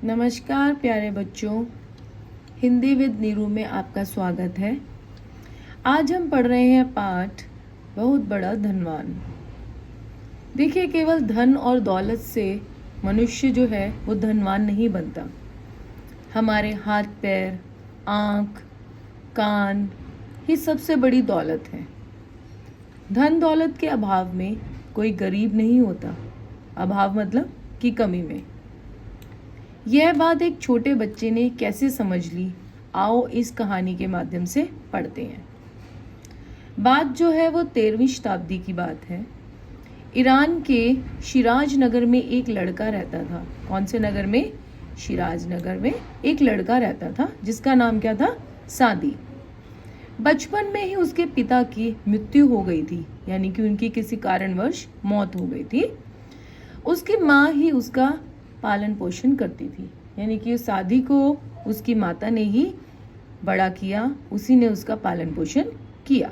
नमस्कार प्यारे बच्चों, हिंदी विद नीरू में आपका स्वागत है। आज हम पढ़ रहे हैं पाठ बहुत बड़ा धनवान। देखिए, केवल धन और दौलत से मनुष्य जो है वो धनवान नहीं बनता। हमारे हाथ पैर, आँख, कान ये सबसे बड़ी दौलत है। धन दौलत के अभाव में कोई गरीब नहीं होता। अभाव मतलब कि कमी में। यह बात एक छोटे बच्चे ने कैसे समझ ली, आओ इस कहानी के माध्यम से पढ़ते हैं। बात जो है वो 13वीं शताब्दी की बात है। ईरान के शिराज नगर में एक लड़का रहता था। कौन से नगर में? शिराज नगर में एक लड़का रहता था जिसका नाम क्या था? सादी। बचपन में ही उसके पिता की मृत्यु हो गई थी, यानी कि उनकी किसी कारणवश मौत हो गई थी। उसकी माँ ही उसका पालन पोषण करती थी, यानी कि सादी को उसकी माता ने ही बड़ा किया, उसी ने उसका पालन पोषण किया।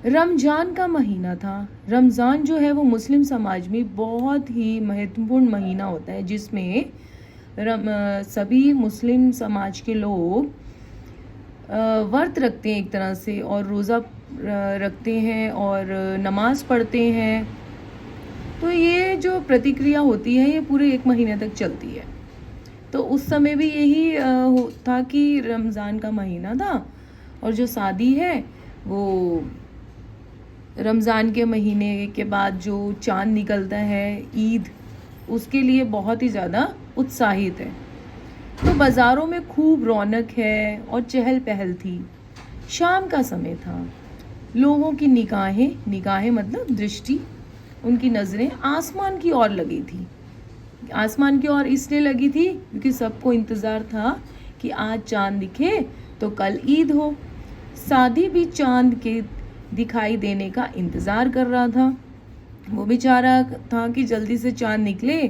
रमजान का महीना था। रमज़ान जो है वो मुस्लिम समाज में बहुत ही महत्वपूर्ण महीना होता है, जिसमें सभी मुस्लिम समाज के लोग व्रत रखते हैं एक तरह से, और रोज़ा रखते हैं और नमाज पढ़ते हैं। तो ये जो प्रतिक्रिया होती है ये पूरे 1 महीने तक चलती है। तो उस समय भी यही था कि रमज़ान का महीना था, और जो शादी है वो रमज़ान के महीने के बाद जो चांद निकलता है, ईद, उसके लिए बहुत ही ज़्यादा उत्साहित है। तो बाज़ारों में खूब रौनक है और चहल पहल थी। शाम का समय था। लोगों की निगाहें मतलब दृष्टि, उनकी नज़रें आसमान की ओर लगी थी। आसमान की ओर इसलिए लगी थी क्योंकि सबको इंतज़ार था कि आज चांद दिखे तो कल ईद हो। सादी भी चांद के दिखाई देने का इंतज़ार कर रहा था। वो भी चाह रहा था कि जल्दी से चांद निकले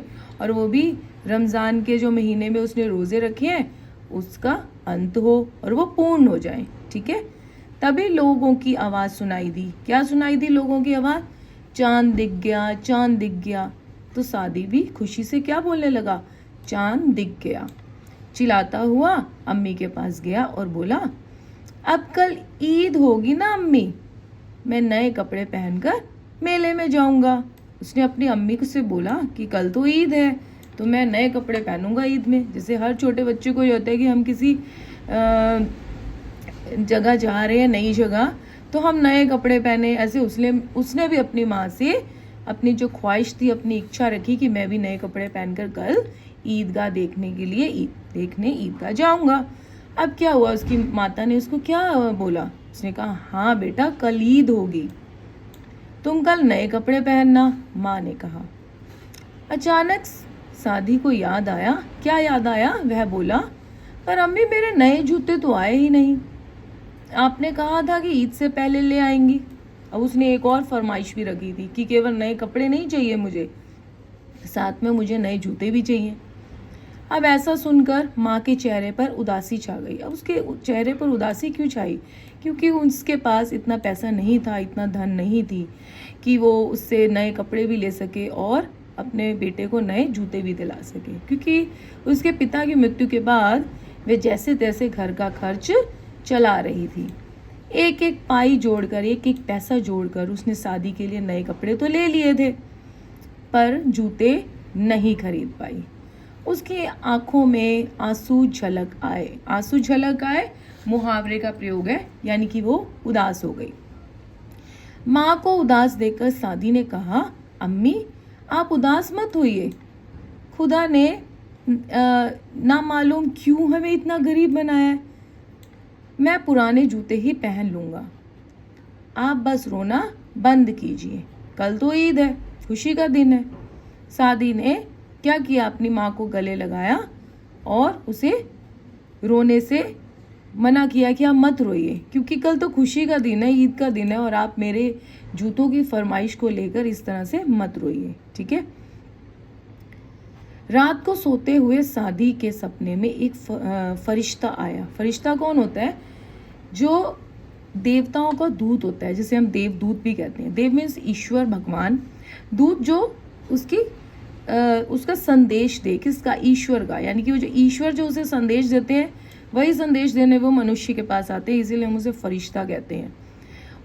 और वो भी रमज़ान के जो महीने में उसने रोज़े रखे हैं उसका अंत हो और वो पूर्ण हो जाए। ठीक है, तभी लोगों की आवाज़ सुनाई दी। क्या सुनाई दी लोगों की आवाज़? चांद दिख गया, चांद दिख गया। तो सादी भी खुशी से क्या बोलने लगा? चांद दिख गया। चिल्लाता हुआ अम्मी के पास गया और बोला, अब कल ईद होगी ना अम्मी, मैं नए कपड़े पहनकर मेले में जाऊंगा। उसने अपनी अम्मी को से बोला कि कल तो ईद है तो मैं नए कपड़े पहनूंगा ईद में। जैसे हर छोटे बच्चे को ये होता है कि हम किसी जगह जा रहे हैं, नई जगह, तो हम नए कपड़े पहने। ऐसे उसने भी अपनी माँ से अपनी जो ख्वाहिश थी, अपनी इच्छा रखी कि मैं भी नए कपड़े पहनकर कल ईदगाह देखने के लिए ईदगाह जाऊंगा। अब क्या हुआ, उसकी माता ने उसको क्या बोला? उसने कहा, हाँ बेटा, कल ईद होगी, तुम कल नए कपड़े पहनना, माँ ने कहा। अचानक सादी को याद आया। क्या याद आया? वह बोला, पर अम्मी मेरे नए जूते तो आए ही नहीं, आपने कहा था कि ईद से पहले ले आएंगी। अब उसने एक और फरमाइश भी रखी थी कि केवल नए कपड़े नहीं चाहिए मुझे, साथ में मुझे नए जूते भी चाहिए। अब ऐसा सुनकर माँ के चेहरे पर उदासी छा गई। अब उसके चेहरे पर उदासी क्यों छाई? क्योंकि उसके पास इतना पैसा नहीं था, इतना धन नहीं थी कि वो उससे नए कपड़े भी ले सके और अपने बेटे को नए जूते भी दिला सके। क्योंकि उसके पिता की मृत्यु के बाद वे जैसे तैसे घर का खर्च चला रही थी। एक एक पाई जोड़कर, एक एक पैसा जोड़कर उसने शादी के लिए नए कपड़े तो ले लिए थे, पर जूते नहीं खरीद पाई। उसकी आंखों में आंसू झलक आए मुहावरे का प्रयोग है, यानी कि वो उदास हो गई। माँ को उदास देखकर सादी ने कहा, अम्मी आप उदास मत होइए, खुदा ने ना मालूम क्यों हमें इतना गरीब बनाया है। मैं पुराने जूते ही पहन लूँगा, आप बस रोना बंद कीजिए, कल तो ईद है, खुशी का दिन है। सादी ने क्या किया? अपनी माँ को गले लगाया और उसे रोने से मना किया कि आप मत रोइए, क्योंकि कल तो खुशी का दिन है, ईद का दिन है, और आप मेरे जूतों की फरमाइश को लेकर इस तरह से मत रोइए। ठीक है। रात को सोते हुए सादी के सपने में एक फरिश्ता आया। फरिश्ता कौन होता है? जो देवताओं का दूत होता है, जिसे हम देवदूत भी कहते हैं। देव मीन्स ईश्वर, भगवान। दूत जो उसकी उसका संदेश दे। किसका? ईश्वर का। यानी कि वो जो ईश्वर जो उसे संदेश देते हैं वही संदेश देने वो मनुष्य के पास आते हैं, इसीलिए हम उसे फरिश्ता कहते हैं।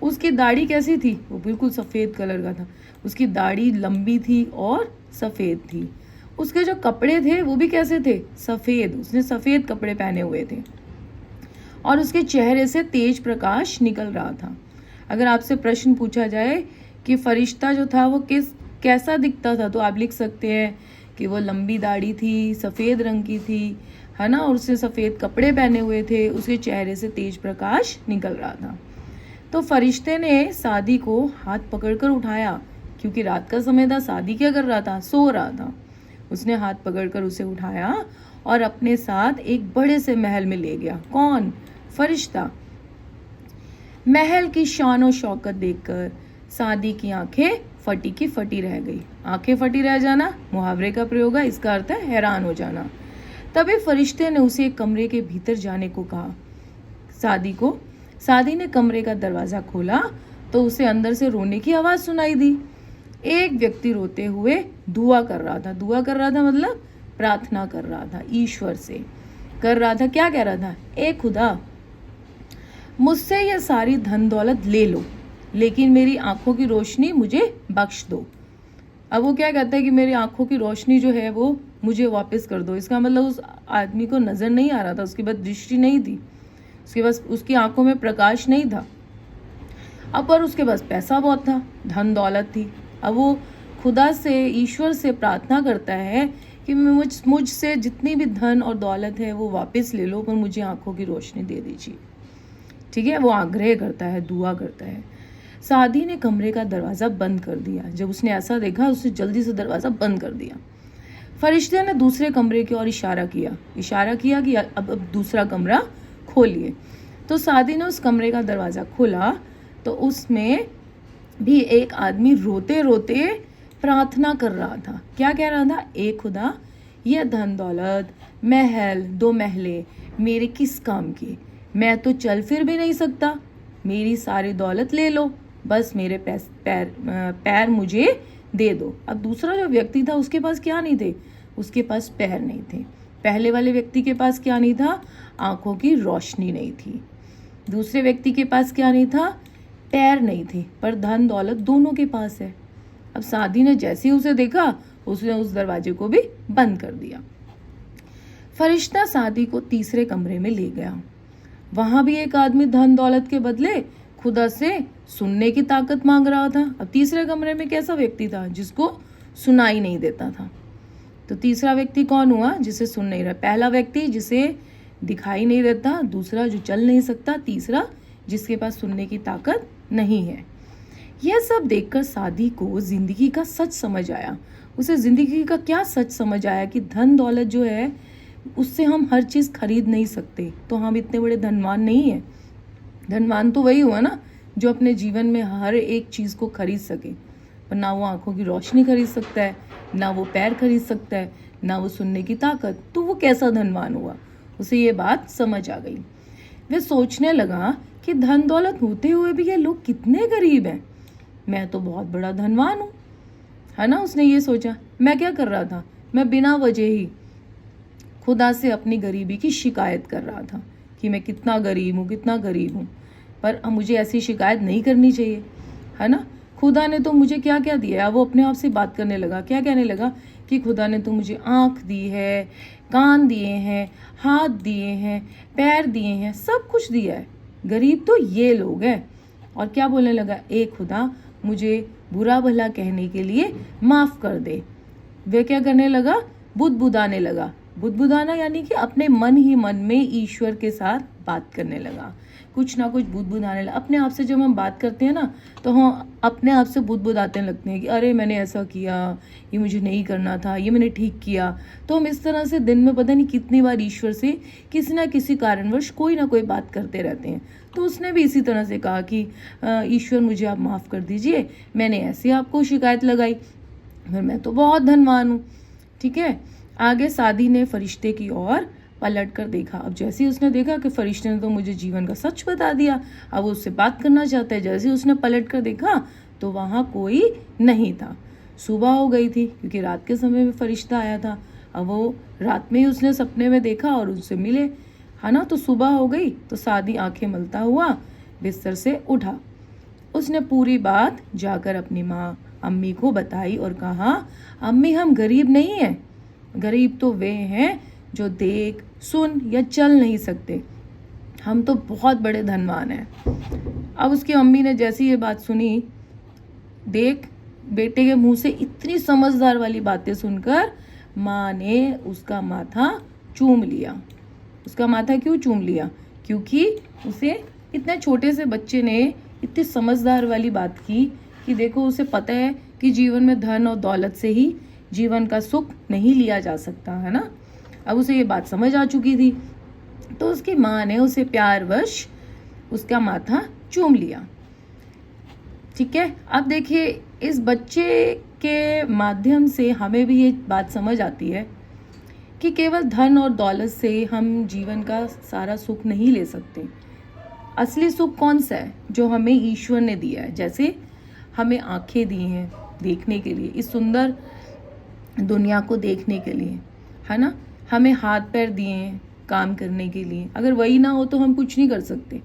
उसकी दाढ़ी कैसी थी? वो बिल्कुल सफ़ेद कलर का था। उसकी दाढ़ी लंबी थी और सफ़ेद थी। उसके जो कपड़े थे वो भी कैसे थे? सफ़ेद। उसने सफ़ेद कपड़े पहने हुए थे और उसके चेहरे से तेज प्रकाश निकल रहा था। अगर आपसे प्रश्न पूछा जाए कि फरिश्ता जो था वो कैसा दिखता था, तो आप लिख सकते हैं कि वो लंबी दाढ़ी थी, सफ़ेद रंग की थी, है ना, और उसने सफ़ेद कपड़े पहने हुए थे, उसके चेहरे से तेज प्रकाश निकल रहा था। तो फरिश्ते ने सादी को हाथ पकड़कर उठाया, क्योंकि रात का समय था। सादी क्या कर रहा था? सो रहा था। उसने हाथ पकड़कर उसे उठाया और अपने साथ एक बड़े से महल में ले गया। कौन? फरिश्ता। महल की शान और शौकत देखकर सादी की आंखें फटी की फटी रह गई। आंखें फटी रह जाना मुहावरे का प्रयोग है, इसका अर्थ है हैरान हो जाना। तभी फरिश्ते ने उसे एक कमरे के भीतर जाने को कहा। सादी को। सादी ने कमरे का दरवाजा खोला तो उसे अंदर से रोने की आवाज सुनाई दी। एक व्यक्ति रोते हुए दुआ कर रहा था। दुआ कर रहा था मतलब प्रार्थना कर रहा था, ईश्वर से कर रहा था। क्या कह रहा था? ए खुदा, मुझसे ये सारी धन दौलत ले लो, लेकिन मेरी आंखों की रोशनी मुझे बख्श दो। अब वो क्या कहता है कि मेरी आंखों की रोशनी जो है वो मुझे वापस कर दो। इसका मतलब उस आदमी को नजर नहीं आ रहा था, उसके पास दृष्टि नहीं थी, उसके पास, उसकी आंखों में प्रकाश नहीं था। अब पर उसके पास पैसा बहुत था, धन दौलत थी। अब वो खुदा से, ईश्वर से प्रार्थना करता है कि मुझसे जितनी भी धन और दौलत है वो वापस ले लो, पर मुझे आंखों की रोशनी दे दीजिए। ठीक है, वो आग्रह करता है, दुआ करता है। सादी ने कमरे का दरवाज़ा बंद कर दिया। जब उसने ऐसा देखा उसने जल्दी से दरवाज़ा बंद कर दिया। फरिश्ते ने दूसरे कमरे की ओर इशारा किया कि अब दूसरा कमरा खोलिए। तो सादी ने उस कमरे का दरवाज़ा खोला तो उसमें भी एक आदमी रोते रोते प्रार्थना कर रहा था। क्या कह रहा था? ए खुदा, यह धन दौलत, महल, 2 महले मेरे किस काम की? मैं तो चल फिर भी नहीं सकता। मेरी सारी दौलत ले लो, बस मेरे पैर मुझे दे दो। अब दूसरा जो व्यक्ति था उसके पास क्या नहीं थे? उसके पास पैर नहीं थे। पहले वाले व्यक्ति के पास क्या नहीं था? आंखों की रोशनी नहीं थी। दूसरे व्यक्ति के पास क्या नहीं था? पैर नहीं थे, पर धन दौलत दोनों के पास है। अब सादी ने जैसे ही उसे देखा उसने उस दरवाजे को भी बंद कर दिया। फरिश्ता सादी को तीसरे कमरे में ले गया। वहां भी एक आदमी धन दौलत के बदले खुदा से सुनने की ताकत मांग रहा था। अब तीसरे कमरे में कैसा व्यक्ति था? जिसको सुनाई नहीं देता था। तो तीसरा व्यक्ति कौन हुआ? जिसे सुन नहीं रहा। पहला व्यक्ति जिसे दिखाई नहीं देता, दूसरा जो चल नहीं सकता, तीसरा जिसके पास सुनने की ताकत नहीं है। यह सब देखकर सादी को जिंदगी का सच समझ आया। उसे जिंदगी का क्या सच समझ आया कि धन दौलत जो है उससे हम हर चीज़ खरीद नहीं सकते। तो हम इतने बड़े धनवान नहीं हैं। धनवान तो वही हुआ ना जो अपने जीवन में हर एक चीज़ को खरीद सके, पर ना वो आंखों की रोशनी खरीद सकता है, ना वो पैर खरीद सकता है, ना वो सुनने की ताकत। तो वो कैसा धनवान हुआ? उसे ये बात समझ आ गई। वह सोचने लगा कि धन दौलत होते हुए भी ये लोग कितने गरीब हैं। मैं तो बहुत बड़ा धनवान हूँ, है ना। उसने ये सोचा। मैं क्या कर रहा था? मैं बिना वजह ही खुदा से अपनी गरीबी की शिकायत कर रहा था कि मैं कितना गरीब हूँ, कितना गरीब हूँ। पर अब मुझे ऐसी शिकायत नहीं करनी चाहिए, है ना। खुदा ने तो मुझे क्या क्या दिया है। वो अपने आप से बात करने लगा। क्या कहने लगा? कि खुदा ने तो मुझे आँख दी है, कान दिए हैं, हाथ दिए हैं, पैर दिए हैं, सब कुछ दिया है। गरीब तो ये लोग हैं। और क्या बोलने लगा? ए खुदा, मुझे बुरा भला कहने के लिए माफ़ कर दे। वे क्या करने लगा? बुदबुदाने लगा। बुदबुदाना यानी कि अपने मन ही मन में ईश्वर के साथ बात करने लगा। कुछ ना कुछ बुदबुदाने लगा। अपने आप से जब हम बात करते हैं ना तो हम अपने आप से बुदबुदाते लगते हैं कि अरे मैंने ऐसा किया, ये मुझे नहीं करना था, ये मैंने ठीक किया। तो हम इस तरह से दिन में पता नहीं कितनी बार ईश्वर से किसी ना किसी कारणवश कोई ना कोई बात करते रहते हैं। तो उसने भी इसी तरह से कहा कि ईश्वर मुझे आप माफ़ कर दीजिए, मैंने ऐसे आपको शिकायत लगाई, फिर मैं तो बहुत धनवान हूँ। ठीक है। आगे सादी ने फरिश्ते की ओर पलट कर देखा। अब जैसे ही उसने देखा कि फरिश्ते ने तो मुझे जीवन का सच बता दिया, अब वो उससे बात करना चाहता है। जैसे ही उसने पलट कर देखा तो वहाँ कोई नहीं था। सुबह हो गई थी क्योंकि रात के समय में फरिश्ता आया था। अब वो रात में ही उसने सपने में देखा और उनसे मिले, है ना। तो सुबह हो गई तो सादी आंखें मलता हुआ बिस्तर से उठा। उसने पूरी बात जाकर अपनी माँ अम्मी को बताई और कहा, अम्मी हम गरीब नहीं हैं, गरीब तो वे हैं जो देख सुन या चल नहीं सकते, हम तो बहुत बड़े धनवान हैं। अब उसकी अम्मी ने जैसी ये बात सुनी, देख बेटे के मुंह से इतनी समझदार वाली बातें सुनकर माँ ने उसका माथा चूम लिया। उसका माथा क्यों चूम लिया? क्योंकि उसे इतने छोटे से बच्चे ने इतनी समझदार वाली बात की कि देखो उसे पता है कि जीवन में धन और दौलत से ही जीवन का सुख नहीं लिया जा सकता, है ना। अब उसे ये बात समझ आ चुकी थी, तो उसकी माँ ने उसे प्यारवश उसका माथा चूम लिया। ठीक है, अब देखिए इस बच्चे के माध्यम से हमें भी ये बात समझ आती है कि केवल धन और दौलत से हम जीवन का सारा सुख नहीं ले सकते। असली सुख कौन सा है? जो हमें ईश्वर ने दिया है। जैसे हमें आंखें दी हैं देखने के लिए, इस सुंदर दुनिया को देखने के लिए, है ना। हमें हाथ पैर दिए हैं काम करने के लिए, अगर वही ना हो तो हम कुछ नहीं कर सकते।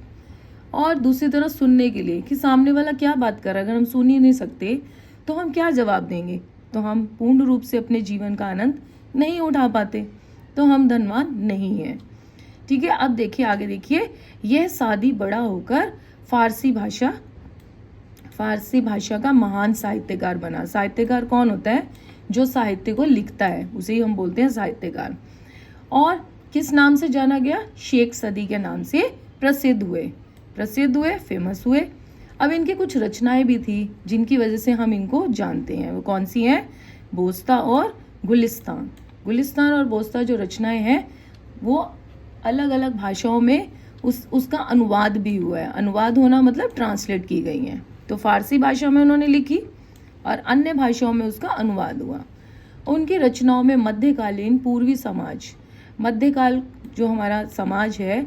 और दूसरी तरफ सुनने के लिए कि सामने वाला क्या बात कर रहा है, अगर हम सुन ही नहीं सकते तो हम क्या जवाब देंगे? तो हम पूर्ण रूप से अपने जीवन का आनंद नहीं उठा पाते, तो हम धनवान नहीं हैं। ठीक है, अब देखिए आगे देखिए, यह सादी बड़ा होकर फारसी भाषा का महान साहित्यकार बना। साहित्यकार कौन होता है? जो साहित्य को लिखता है, उसे ही हम बोलते हैं साहित्यकार। और किस नाम से जाना गया? शेख सदी के नाम से प्रसिद्ध हुए, फेमस हुए। अब इनकी कुछ रचनाएं भी थी जिनकी वजह से हम इनको जानते हैं। वो कौन सी हैं? बोस्ता और गुलिस्तान और बोस्ता जो रचनाएं हैं वो अलग अलग भाषाओं में उसका अनुवाद भी हुआ है। अनुवाद होना मतलब ट्रांसलेट की गई हैं। तो फारसी भाषा में उन्होंने लिखी और अन्य भाषाओं में उसका अनुवाद हुआ। उनकी रचनाओं में मध्यकालीन पूर्वी समाज, मध्यकाल जो हमारा समाज है,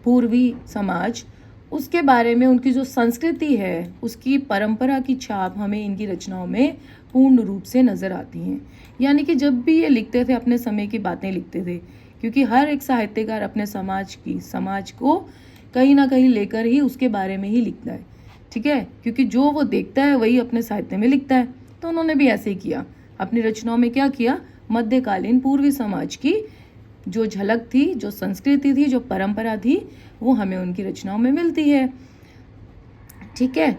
पूर्वी समाज, उसके बारे में उनकी जो संस्कृति है, उसकी परंपरा की छाप हमें इनकी रचनाओं में पूर्ण रूप से नज़र आती हैं। यानी कि जब भी ये लिखते थे अपने समय की बातें लिखते थे, क्योंकि हर एक साहित्यकार अपने समाज को कहीं ना कहीं लेकर ही उसके बारे में ही लिखता है। ठीक है, क्योंकि जो वो देखता है वही अपने साहित्य में लिखता है। तो उन्होंने भी ऐसे ही किया, अपनी रचनाओं में क्या किया? मध्यकालीन पूर्वी समाज की जो झलक थी, जो संस्कृति थी, जो परंपरा थी, वो हमें उनकी रचनाओं में मिलती है। ठीक है,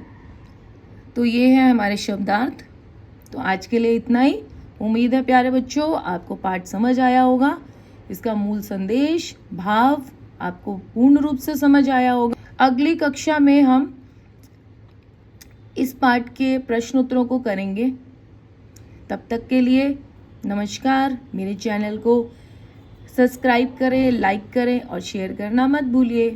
तो ये है हमारे शब्दार्थ। तो आज के लिए इतना ही। उम्मीद है प्यारे बच्चों आपको पाठ समझ आया होगा, इसका मूल संदेश, भाव आपको पूर्ण रूप से समझ आया होगा। अगली कक्षा में हम इस पाठ के प्रश्न उत्तरों को करेंगे। तब तक के लिए नमस्कार। मेरे चैनल को सब्सक्राइब करें, लाइक करें और शेयर करना मत भूलिए।